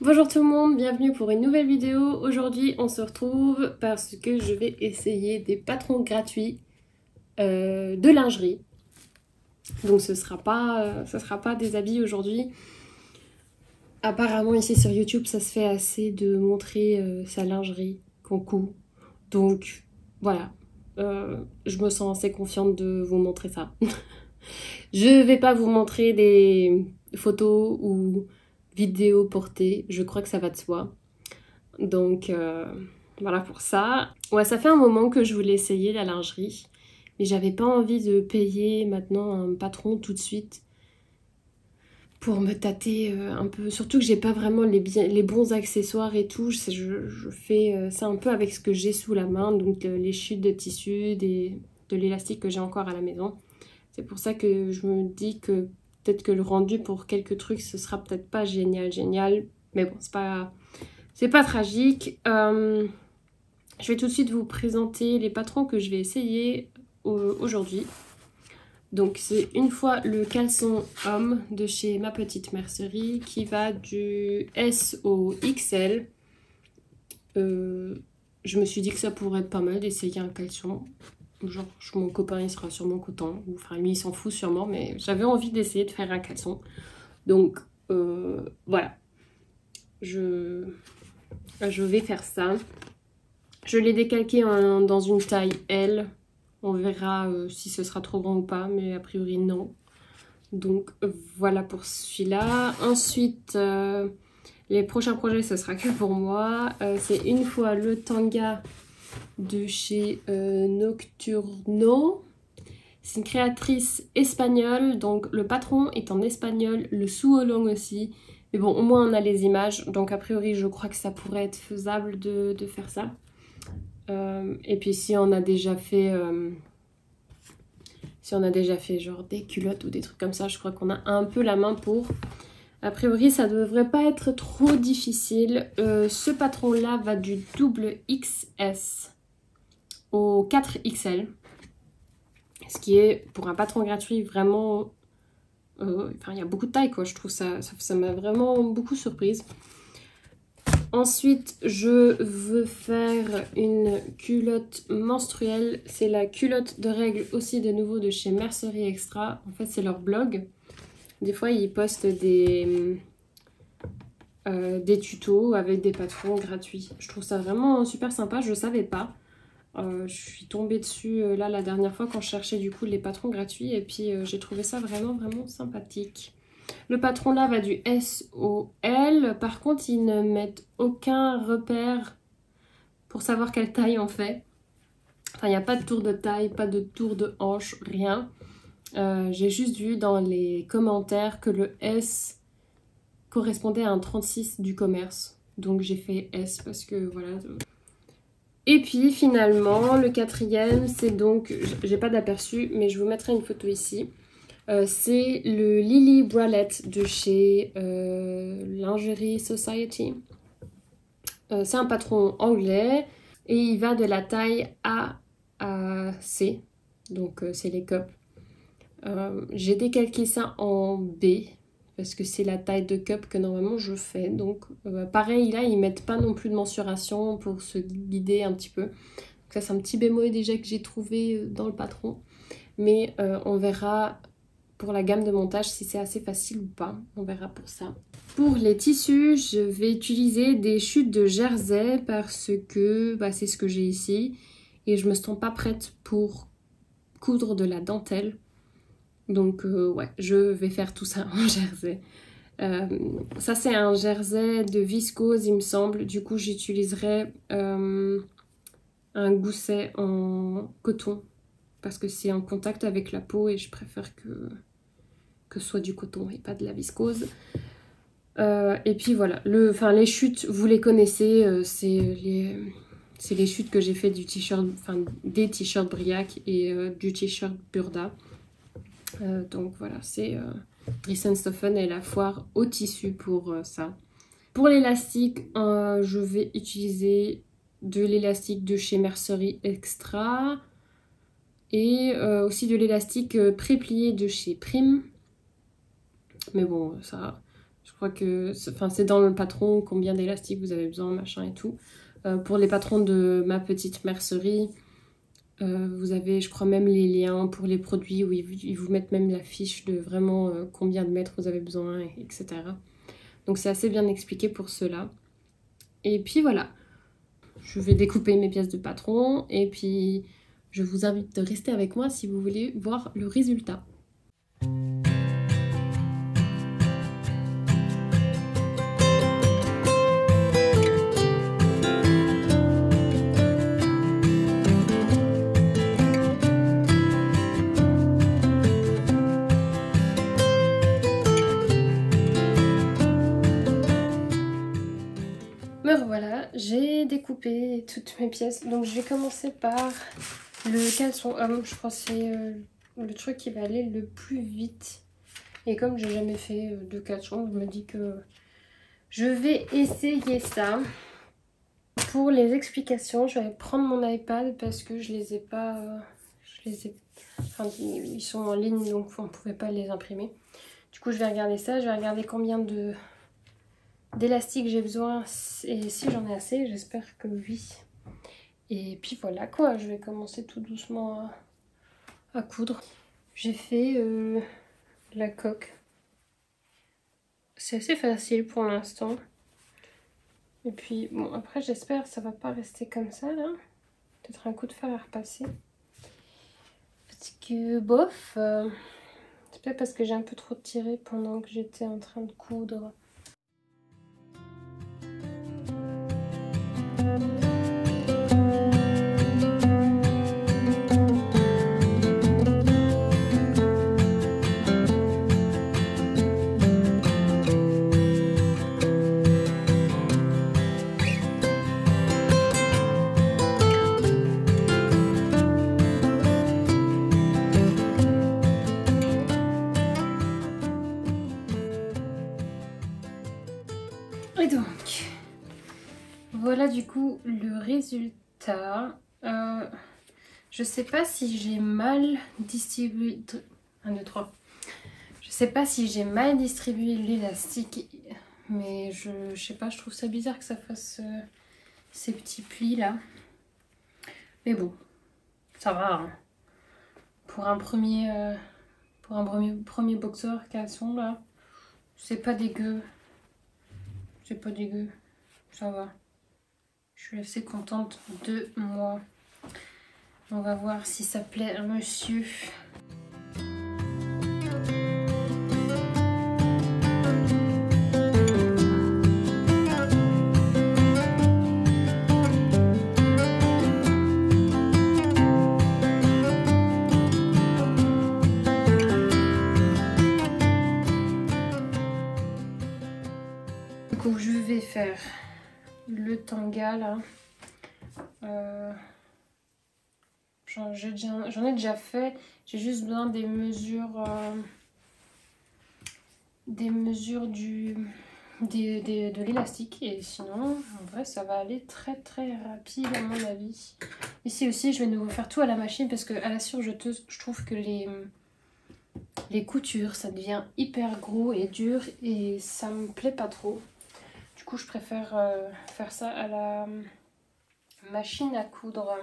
Bonjour tout le monde, bienvenue pour une nouvelle vidéo. Aujourd'hui on se retrouve parce que je vais essayer des patrons gratuits de lingerie. Donc ce sera pas des habits aujourd'hui. Apparemment ici sur YouTube ça se fait assez de montrer sa lingerie qu'on coud. Donc voilà, je me sens assez confiante de vous montrer ça. Je vais pas vous montrer des photos ou vidéos portées, je crois que ça va de soi. Donc voilà pour ça. Ouais, ça fait un moment que je voulais essayer la lingerie, mais j'avais pas envie de payer maintenant un patron tout de suite pour me tâter un peu. Surtout que j'ai pas vraiment les bons accessoires et tout. Je fais ça un peu avec ce que j'ai sous la main, donc les chutes de tissu, de l'élastique que j'ai encore à la maison. C'est pour ça que je me dis que peut-être que le rendu pour quelques trucs ce sera peut-être pas génial, mais bon, c'est pas tragique. Je vais tout de suite vous présenter les patrons que je vais essayer aujourd'hui. Donc c'est une fois le caleçon homme de chez Ma Petite Mercerie qui va du S au XL. Je me suis dit que ça pourrait être pas mal d'essayer un caleçon. Genre mon copain il sera sûrement content. Enfin lui il s'en fout sûrement, mais j'avais envie d'essayer de faire un caleçon. Donc voilà. Je vais faire ça. Je l'ai décalqué dans une taille L. On verra si ce sera trop grand ou pas, mais a priori non. Donc voilà pour celui-là. Ensuite, les prochains projets, ce sera que pour moi. C'est une fois le tanga de chez Nocturno. C'est une créatrice espagnole, donc le patron est en espagnol, le sous-olong aussi. Mais bon, au moins on a les images, donc a priori je crois que ça pourrait être faisable de faire ça. Et puis si on a déjà fait genre des culottes ou des trucs comme ça, je crois qu'on a un peu la main pour. A priori ça devrait pas être trop difficile. Ce patron là va du double XS au 4XL, ce qui est pour un patron gratuit vraiment enfin il y a beaucoup de taille quoi, je trouve ça m'a vraiment beaucoup surprise. Ensuite, je veux faire une culotte menstruelle. C'est la culotte de règles aussi de nouveau de chez Mercerie Extra. En fait, c'est leur blog. Des fois, ils postent des tutos avec des patrons gratuits. Je trouve ça vraiment super sympa. Je ne savais pas. Je suis tombée dessus là la dernière fois quand je cherchais du coup les patrons gratuits. Et puis, j'ai trouvé ça vraiment, vraiment sympathique. Le patron là va du S au L. Par contre, ils ne mettent aucun repère pour savoir quelle taille on fait. Enfin, il n'y a pas de tour de taille, pas de tour de hanche, rien. J'ai juste vu dans les commentaires que le S correspondait à un 36 du commerce. Donc j'ai fait S parce que voilà. Et puis finalement, le quatrième, c'est donc, j'ai pas d'aperçu, mais je vous mettrai une photo ici. C'est le Lily Bralette de chez Lingerie Society. C'est un patron anglais et il va de la taille A à C, donc c'est les cups. J'ai décalqué ça en B parce que c'est la taille de cup que normalement je fais. Donc pareil là, ils mettent pas non plus de mensuration pour se guider un petit peu. Donc ça c'est un petit bémol déjà que j'ai trouvé dans le patron. Mais on verra pour la gamme de montage si c'est assez facile ou pas. On verra pour ça. Pour les tissus, je vais utiliser des chutes de jersey parce que c'est ce que j'ai ici. Et je me sens pas prête pour coudre de la dentelle. Donc ouais, je vais faire tout ça en jersey. Ça c'est un jersey de viscose il me semble. Du coup j'utiliserai un gousset en coton. Parce que c'est en contact avec la peau et je préfère que ce soit du coton et pas de la viscose. Et puis voilà, les chutes, vous les connaissez, c'est les chutes que j'ai fait du t-shirt, des t-shirts Briac et du t-shirt Burda. Donc voilà, c'est Dressenstoffen et la foire au tissu pour ça. Pour l'élastique, je vais utiliser de l'élastique de chez Mercerie Extra et aussi de l'élastique pré-plié de chez Prime. Mais bon, ça, crois que c'est dans le patron combien d'élastiques vous avez besoin, machin et tout. Pour les patrons de ma petite mercerie, vous avez, je crois, même les liens pour les produits où ils vous mettent même la fiche de vraiment combien de mètres vous avez besoin, etc. Donc c'est assez bien expliqué pour cela. Et puis voilà, je vais découper mes pièces de patron et puis je vous invite de rester avec moi si vous voulez voir le résultat. Me revoilà, j'ai découpé toutes mes pièces. Donc je vais commencer par le caleçon homme. Je crois que c'est le truc qui va aller le plus vite. Et comme j'ai jamais fait de caleçon, je me dis que je vais essayer ça. Pour les explications, je vais prendre mon iPad parce que je les ai pas... enfin, ils sont en ligne donc on ne pouvait pas les imprimer. Du coup je vais regarder ça, je vais regarder combien d'élastique j'ai besoin et si j'en ai assez, j'espère que oui. Et puis voilà quoi, je vais commencer tout doucement à coudre. J'ai fait la coque. C'est assez facile pour l'instant. Et puis bon, après j'espère que ça va pas rester comme ça là. Peut-être un coup de fer à repasser. Parce que bof, c'est peut-être parce que j'ai un peu trop tiré pendant que j'étais en train de coudre. Et donc, voilà du coup le résultat. Je sais pas si j'ai mal distribué... 1, 2, 3. Je sais pas si j'ai mal distribué l'élastique, mais je sais pas, je trouve ça bizarre que ça fasse ces petits plis là. Mais bon, ça va. Hein. Pour un premier boxeur caleçon là, c'est pas dégueu. C'est pas dégueu, ça va. Je suis assez contente de moi. On va voir si ça plaît à monsieur. Du coup, je vais faire le tanga là. J'en ai déjà fait. J'ai juste besoin des mesures de l'élastique. Et sinon, en vrai, ça va aller très très rapide à mon avis. Ici aussi, je vais nouveau faire tout à la machine parce que à la surjeteuse, je trouve que les coutures, ça devient hyper gros et dur et ça me plaît pas trop. Du coup, je préfère faire ça à la machine à coudre.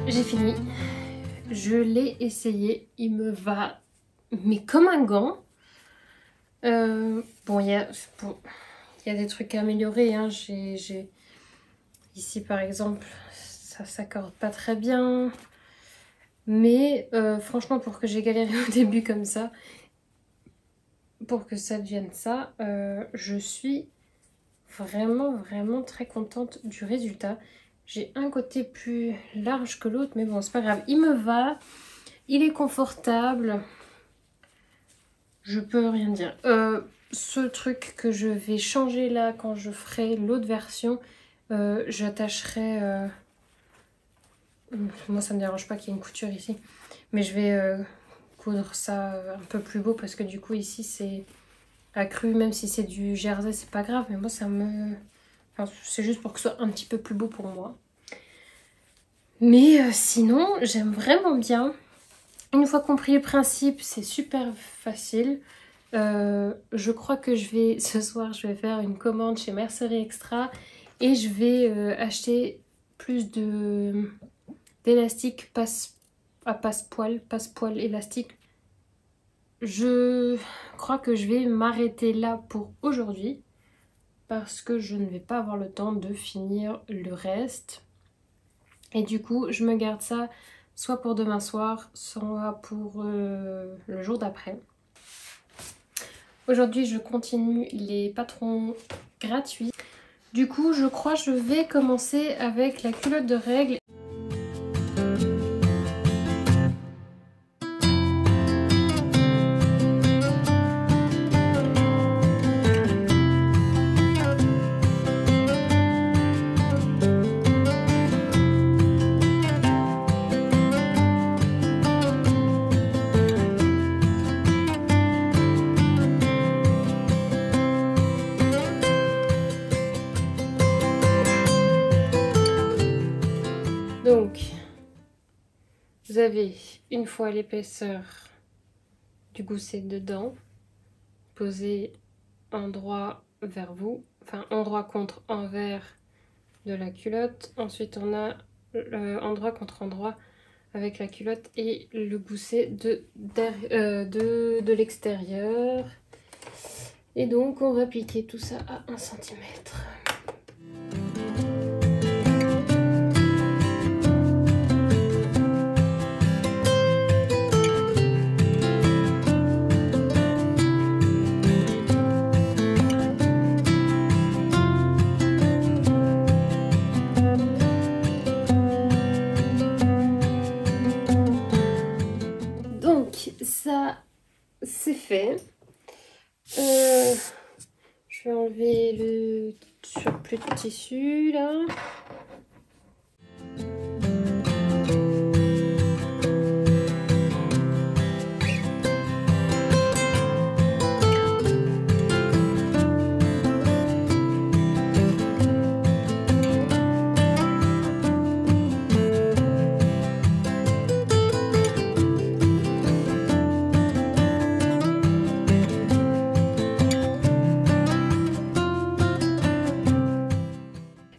J'ai fini. Je l'ai essayé. Il me va mais comme un gant. Bon, il y a des trucs à améliorer. Hein. Ici, par exemple, ça s'accorde pas très bien. Mais franchement, pour que j'ai galéré au début comme ça, pour que ça devienne ça, je suis vraiment, vraiment très contente du résultat. J'ai un côté plus large que l'autre, mais bon, c'est pas grave. Il me va, il est confortable. Je peux rien dire. Ce truc que je vais changer là quand je ferai l'autre version, j'attacherai Moi ça me dérange pas qu'il y ait une couture ici. Mais je vais coudre ça un peu plus beau parce que du coup ici c'est accru. Même si c'est du jersey c'est pas grave. Mais moi ça me... Enfin, c'est juste pour que ce soit un petit peu plus beau pour moi. Mais sinon j'aime vraiment bien. Une fois compris le principe, c'est super facile. Je crois que ce soir, je vais faire une commande chez Mercerie Extra et je vais acheter plus d'élastique passe-poil élastique. Je crois que je vais m'arrêter là pour aujourd'hui parce que je ne vais pas avoir le temps de finir le reste. Et du coup, je me garde ça soit pour demain soir, soit pour le jour d'après. Aujourd'hui, je continue les patrons gratuits. Du coup, je crois que je vais commencer avec la culotte de règle. Donc, vous avez une fois l'épaisseur du gousset dedans, posé endroit vers vous, enfin endroit contre envers de la culotte. Ensuite, on a endroit contre endroit avec la culotte et le gousset de l'extérieur. Et donc, on va appliquer tout ça à 1 cm. Ça, c'est fait. Je vais enlever le surplus de tissu là.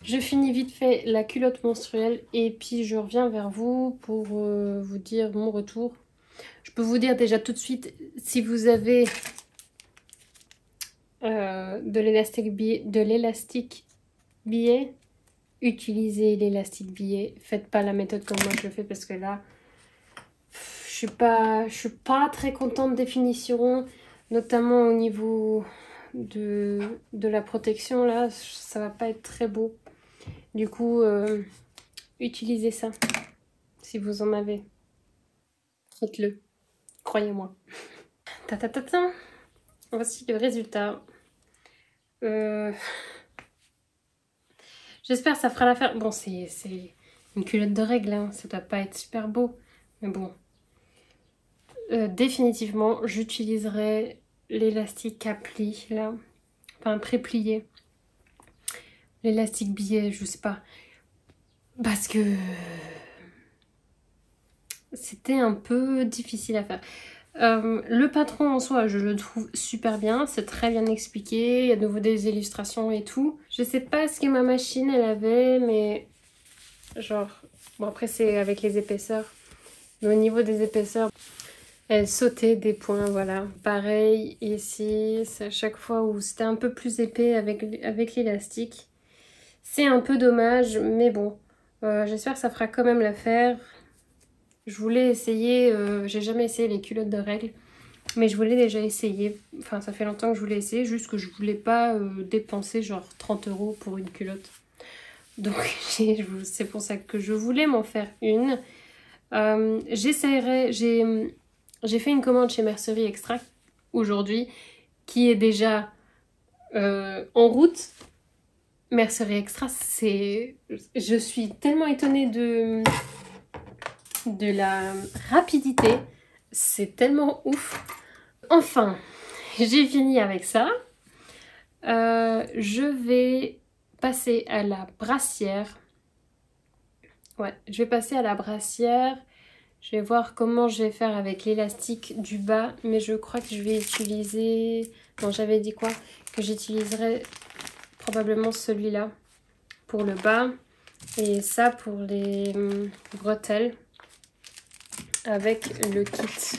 Je finis vite fait la culotte menstruelle et puis je reviens vers vous pour vous dire mon retour. Je peux vous dire déjà tout de suite, si vous avez de l'élastique billet, utilisez l'élastique billet. Faites pas la méthode comme moi je le fais parce que là, je suis pas très contente des finitions, notamment au niveau de la protection là, ça va pas être très beau. Du coup, utilisez ça si vous en avez. Faites-le, croyez-moi. Ta ta ta ta. Voici le résultat. J'espère que ça fera l'affaire. Bon, c'est une culotte de règle, hein. Ça doit pas être super beau. Mais bon. Définitivement, j'utiliserai l'élastique à pli, là. Enfin, pré-plié. L'élastique billet, je sais pas. Parce que c'était un peu difficile à faire. Le patron en soi, je le trouve super bien, c'est très bien expliqué, il y a de nouveau des illustrations et tout. Je sais pas ce que ma machine elle avait, mais genre, bon après c'est avec les épaisseurs, mais au niveau des épaisseurs, elle sautait des points, voilà. Pareil ici, c'est à chaque fois où c'était un peu plus épais avec l'élastique. C'est un peu dommage, mais bon, j'espère que ça fera quand même l'affaire. Je voulais essayer, j'ai jamais essayé les culottes de règle, mais je voulais déjà essayer. Enfin, ça fait longtemps que je voulais essayer, juste que je voulais pas dépenser genre 30 € pour une culotte. Donc c'est pour ça que je voulais m'en faire une. J'essaierai, j'ai fait une commande chez Mercerie Extra aujourd'hui, qui est déjà en route. Mercerie Extra, c'est... Je suis tellement étonnée de la rapidité. C'est tellement ouf. Enfin, j'ai fini avec ça. Je vais passer à la brassière. Ouais, je vais passer à la brassière. Je vais voir comment je vais faire avec l'élastique du bas. Mais je crois que je vais utiliser... Non, j'avais dit quoi? Que j'utiliserais probablement celui-là pour le bas. Et ça pour les bretelles. Avec le kit.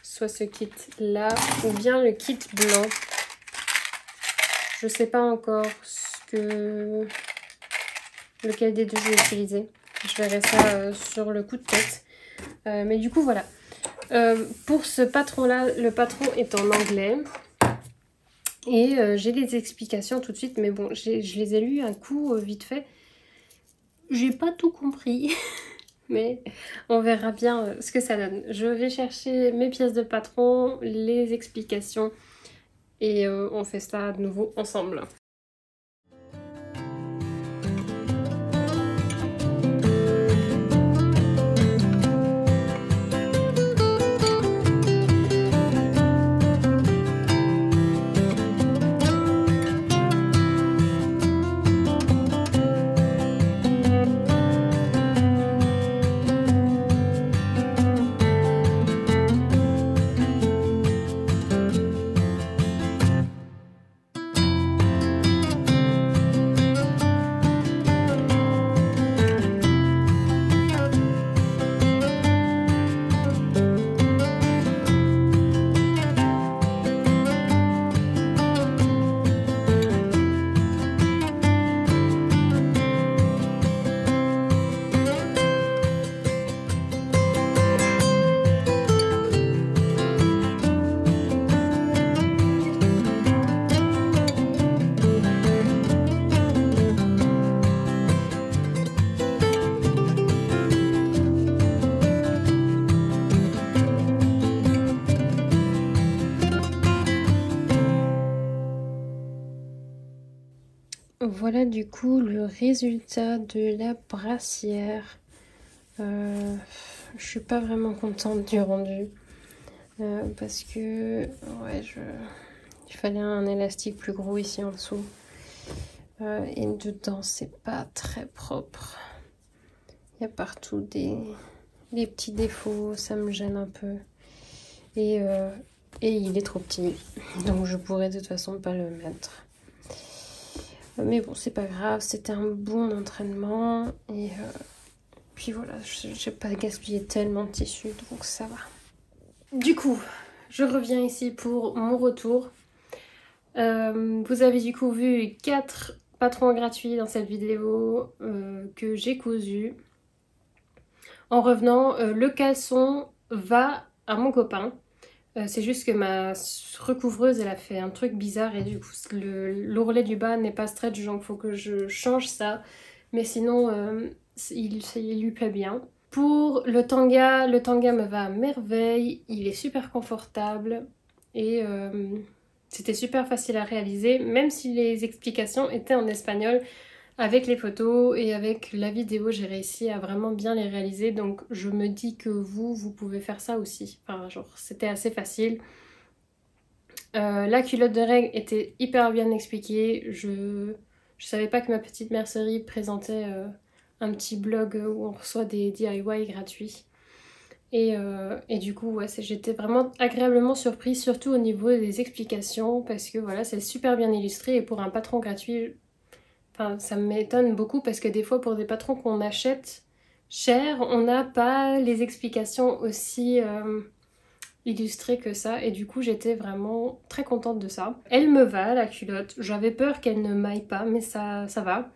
Soit ce kit là ou bien le kit blanc. Je sais pas encore lequel des deux je vais utiliser. Je verrai ça sur le coup de tête. Mais du coup voilà. Pour ce patron là, le patron est en anglais. Et j'ai des explications tout de suite. Mais bon, je les ai lus un coup vite fait. J'ai pas tout compris. Mais on verra bien ce que ça donne. Je vais chercher mes pièces de patron, les explications. Et on fait ça de nouveau ensemble. Voilà du coup le résultat de la brassière. Je suis pas vraiment contente du rendu. Parce que ouais, il fallait un élastique plus gros ici en dessous. Et dedans c'est pas très propre. Il y a partout des petits défauts, ça me gêne un peu. Et il est trop petit. Donc je pourrais de toute façon pas le mettre. Mais bon, c'est pas grave, c'était un bon entraînement. Et puis voilà, j'ai pas gaspillé tellement de tissu, donc ça va. Du coup, je reviens ici pour mon retour. Vous avez du coup vu 4 patrons gratuits dans cette vidéo que j'ai cousu. En revenant, le caleçon va à mon copain. C'est juste que ma recouvreuse elle a fait un truc bizarre et du coup l'ourlet du bas n'est pas stretch, donc il faut que je change ça. Mais sinon il lui plaît bien. Pour le tanga me va à merveille, il est super confortable et c'était super facile à réaliser, même si les explications étaient en espagnol. Avec les photos et avec la vidéo, j'ai réussi à vraiment bien les réaliser. Donc je me dis que vous pouvez faire ça aussi. Enfin, genre, c'était assez facile. La culotte de règle était hyper bien expliquée. Je savais pas que ma petite mercerie présentait un petit blog où on reçoit des DIY gratuits. Et du coup, ouais, j'étais vraiment agréablement surprise, surtout au niveau des explications, parce que voilà, c'est super bien illustré et pour un patron gratuit... Enfin, ça m'étonne beaucoup parce que des fois pour des patrons qu'on achète cher, on n'a pas les explications aussi illustrées que ça. Et du coup j'étais vraiment très contente de ça. Elle me va la culotte, j'avais peur qu'elle ne m'aille pas mais ça va.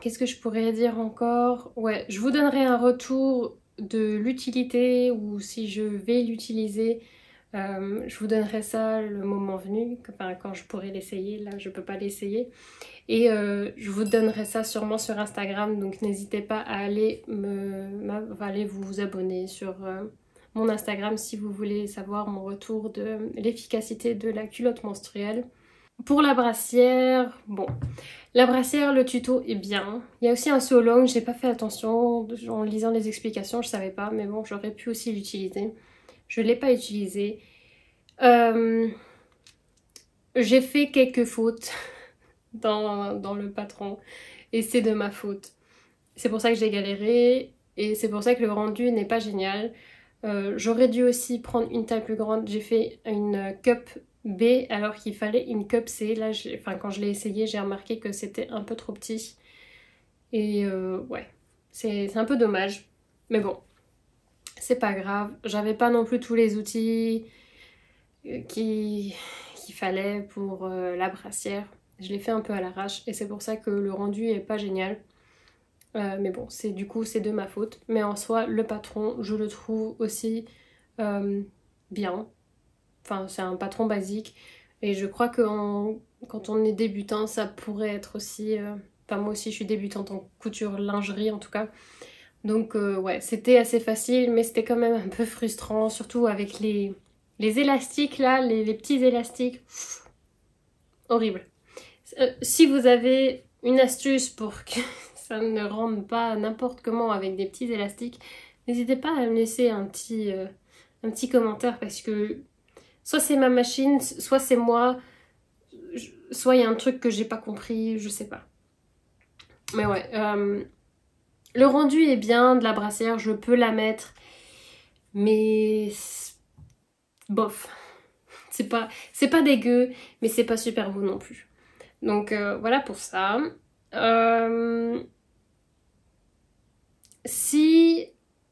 Qu'est-ce que je pourrais dire encore? Ouais, je vous donnerai un retour de l'utilité ou si je vais l'utiliser. Je vous donnerai ça le moment venu, enfin, quand je pourrai l'essayer. Là je peux pas l'essayer et je vous donnerai ça sûrement sur Instagram, donc n'hésitez pas à aller vous abonner sur mon Instagram si vous voulez savoir mon retour de l'efficacité de la culotte menstruelle. Pour la brassière, bon, La brassière, le tuto est bien. Il y a aussi un sew along, j'ai pas fait attention en lisant les explications, je savais pas, mais bon, j'aurais pu aussi l'utiliser. Je l'ai pas utilisé. J'ai fait quelques fautes dans le patron et c'est de ma faute. C'est pour ça que j'ai galéré et c'est pour ça que le rendu n'est pas génial. J'aurais dû aussi prendre une taille plus grande. J'ai fait une cup B alors qu'il fallait une cup C. Là, quand je l'ai essayé, j'ai remarqué que c'était un peu trop petit. Et ouais, c'est un peu dommage. Mais bon, c'est pas grave. J'avais pas non plus tous les outils qu'il fallait pour la brassière. Je l'ai fait un peu à l'arrache et c'est pour ça que le rendu est pas génial. Mais bon, du coup, c'est de ma faute. Mais en soi, le patron, je le trouve aussi bien. Enfin, c'est un patron basique. Et je crois que quand on est débutant, ça pourrait être aussi... Enfin, moi aussi, je suis débutante en couture lingerie, en tout cas. Donc, ouais, c'était assez facile, mais c'était quand même un peu frustrant. Surtout avec les élastiques, là, les petits élastiques. Pff, horrible. Si vous avez une astuce pour que ça ne rentre pas n'importe comment avec des petits élastiques, n'hésitez pas à me laisser un petit commentaire parce que soit c'est ma machine, soit c'est moi, soit il y a un truc que j'ai pas compris, je sais pas. Mais ouais, le rendu est bien de la brassière, je peux la mettre, mais bof. C'est pas dégueu, mais c'est pas super beau non plus. Donc voilà pour ça. Si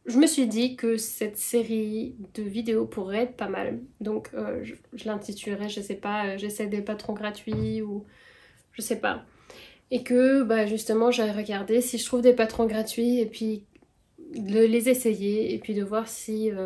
je me suis dit que cette série de vidéos pourrait être pas mal, donc je l'intitulerai, je sais pas, j'essaie des patrons gratuits ou je sais pas. Et que bah, justement j'allais regarder si je trouve des patrons gratuits et puis de les essayer et puis de voir s'ils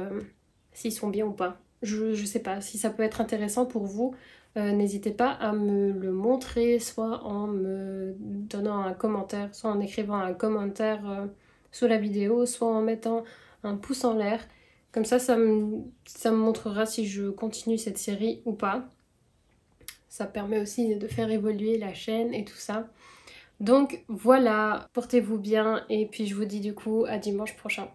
sont bien ou pas. Je sais pas, si ça peut être intéressant pour vous, n'hésitez pas à me le montrer, soit en me donnant un commentaire, soit en écrivant un commentaire sous la vidéo, soit en mettant un pouce en l'air. Comme ça me montrera si je continue cette série ou pas. Ça permet aussi de faire évoluer la chaîne et tout ça. Donc voilà, portez-vous bien et puis je vous dis du coup à dimanche prochain.